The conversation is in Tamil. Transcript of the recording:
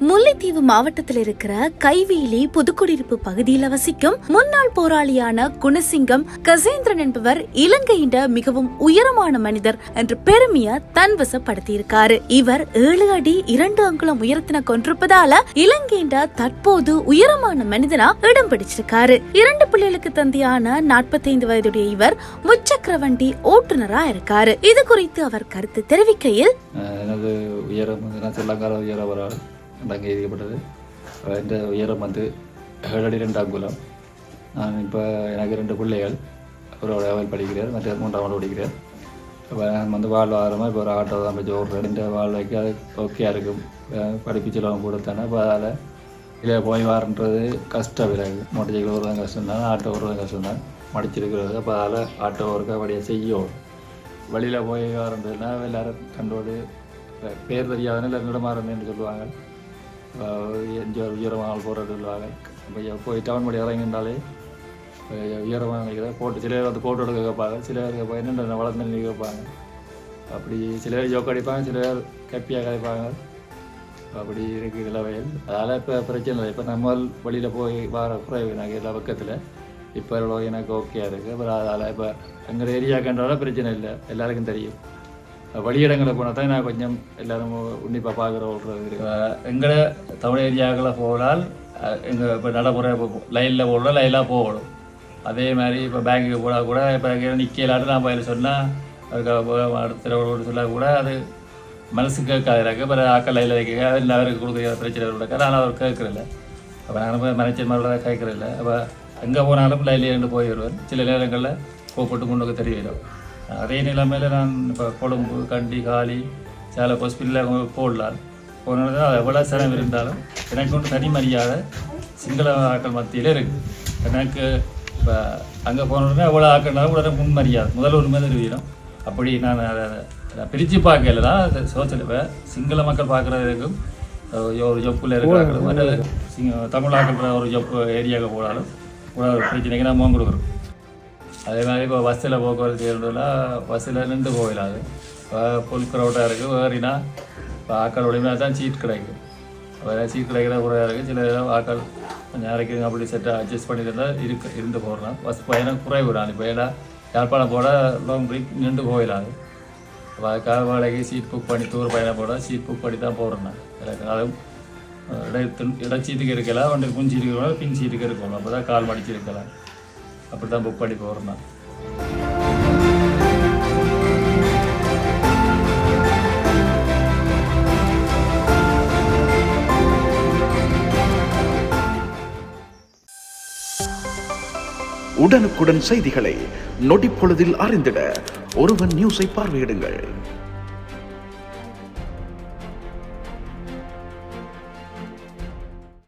முல்லைத்தீவு மாவட்டத்தில் இருக்கிற கைவேலி புதுக்குடியிருப்பு பகுதியில் வசிக்கும் முன்னாள் போராளியான குணசிங்கம் கசேந்திரன் என்பவர் இலங்கையின் மிகவும் உயரமான மனிதர் என்று பெருமைய தன்வசப்படுத்தியிருக்காரு. இவர் 7 அடி 2 அங்குலம் உயரத்தின கொண்டிருப்பதால இலங்கையின் தற்போது உயரமான மனிதனா இடம் பிடிச்சிருக்காரு. 2 பிள்ளைகளுக்கு தந்தையான 45 வயதுடைய இவர் முச்சக்கர வண்டி ஓட்டுநரா இருக்காரு. இது குறித்து அவர் கருத்து தெரிவிக்கையில், எனது உயரம் செல்லங்கால உயரம் அங்கீகரிக்கப்பட்டது. இந்த உயரம் 7 அடி 2 அங்குலம். நான் இப்போ எனக்கு 2 பிள்ளைகள், ஒரு அவள் படிக்கிறார், மற்ற 3ஆம் படிக்கிறார். இப்போ வாழ்வாரமாக இப்போ ஒரு ஆட்டோ தான் போய் ஓடுறேன். இந்த வாழ்வைக்கு அது ஓகேயா இருக்கும். படிப்பு செலவும் கொடுத்தானே. இப்போ அதால் இல்லை போய் வாரன்றது கஷ்டம். விலகு மோட்டர் சைக்கிள் வருவதும் கஷ்டம் தான், ஆட்டோ வருவதும் கஷ்டம் தான், மடிச்சிருக்கிறது. அப்போ அதில் ஆட்டோ ஒர்க்காக அப்படியே செய்யும். வழியில் போய் வரன்றதுனா எல்லோரும் கண்டோடு பேர் தெரியாதுன்னு இல்லை இடமாறன்னு சொல்லுவாங்க. உயரமாக போகிறது சொல்லுவாங்க. இப்போ போய் டவுன் படி இறங்கினாலே உயரமாக நினைக்கிறத போட்டு சில பேர் கோட்டு எடுக்க கேட்பாங்க, சில பேர் என்னென்ன வளர்ந்து கேட்பாங்க. அப்படி சில பேர் ஜோக்கு அடிப்பாங்க, சில பேர் கப்பியாக கதைப்பாங்க. அப்படி இருக்குது இதில் வயல். அதனால் இப்போ பிரச்சனை இல்லை. இப்போ நம்ம வழியில் போய் வர குறைவு எனக்கு எல்லா பக்கத்தில் இப்போ எனக்கு ஓகேயா இருக்குது. அப்புறம் அதால் இப்போ எங்கள் ஏரியாக்குன்றதால பிரச்சனை இல்லை, எல்லாருக்கும் தெரியும். வழியிடங்களை போனால் தான் நான் கொஞ்சம் எல்லோரும் உன்னிப்பாக பார்க்குற ஓடுறது இருக்கு. எங்களை தமிழ் ஏரியாக்களை போனால் எங்கள் இப்போ நடைமுறை லைனில் போடலாம், லைனாக போகணும். அதே மாதிரி இப்போ பேங்குக்கு போனால் கூட இப்போ நிற்கலாட்டு நான் போய் சொன்னால் அதுக்கு அடுத்த சொல்ல கூட அது மனசு கேட்காது. இப்போ ஆக்கள் லைனில் வைக்க எல்லாருக்கும் கொடுக்குற பிரச்சனை கொடுக்க நான் அவர் கேட்குறதில்ல. அப்போ நான் மனைச்சல் மாதிரி கேட்குறதில்ல. அப்போ எங்கே போனாலும் லைனில் இருந்து போய் வருவேன். சில நேரங்களில் கூப்பிட்டு முன்னுக்கு தெரியும். அதே நிலைமையில் நான் இப்போ கொழும்பு, கண்டி, காலி, சேலை ஹாஸ்பிட்டலில் போடலாம் போனது. அது எவ்வளோ சிரமம் இருந்தாலும் எனக்கு ஒன்று தனி மரியாதை சிங்கள ஆக்கள் மத்தியில் இருக்குது. எனக்கு இப்போ அங்கே போனோடனே எவ்வளோ ஆக்கள்னாலும் உடனே முன் மரியாதை முதல்ல உண்மை தெரிவிக்கணும். அப்படி நான் அதை பிரித்து பார்க்கல தான் சோசியல் சிங்கள மக்கள் பார்க்குறதுக்கும் ஒரு ஜொப்பில் இருக்கிறாங்க. மற்ற தமிழ் ஆக்கள் ஒரு ஜொப்பு ஏரியாவுக்கு போனாலும் கூட ஒரு பிரச்சனைக்கு நான் மோகம் கொடுக்குறோம். அதே மாதிரி இப்போ பஸ்ஸில் போக்குவரத்து செய்யறதுனா பஸ்ஸில் நின்று போயிடாது. இப்போ புல் க்ரௌட்டாக இருக்குது. வேறினா இப்போ ஆக்கள் ஒளிமையாக தான் சீட் கிடைக்கும். வேறு சீட் கிடைக்கிற குறையாக இருக்குது. சில ஆக்கள் கொஞ்சம் இறக்குங்க அப்படி செட்டாக அட்ஜஸ்ட் பண்ணியிருந்தால் இருந்து போடுறோம். பஸ் பயணம் குறைவு நான் இப்போ ஏன்னா யாழ்ப்பாணம் போட லாங் பிரேக் நின்று போயிடாது. இப்போ அதுக்காக வேலைக்கு சீட் புக் பண்ணி டூர் பயணம் போட சீட் புக் பண்ணி தான் போடுறேன் நான். எனக்கு அதுவும் இடச்சீட்டுக்கு இருக்கலாம், ஒன்று முன் சீட்டுக்கு இருக்கணும், பின் சீட்டுக்கு இருக்கணும். அப்போ தான் கால் மடிச்சு இருக்கலாம். அப்படி தான் புக் பண்ணி போகிறேன் நான். உடனுக்குடன் செய்திகளை நொடிப்பொழுதில் அறிந்திட ஒருவன் நியூஸை பார்வையிடுங்கள்.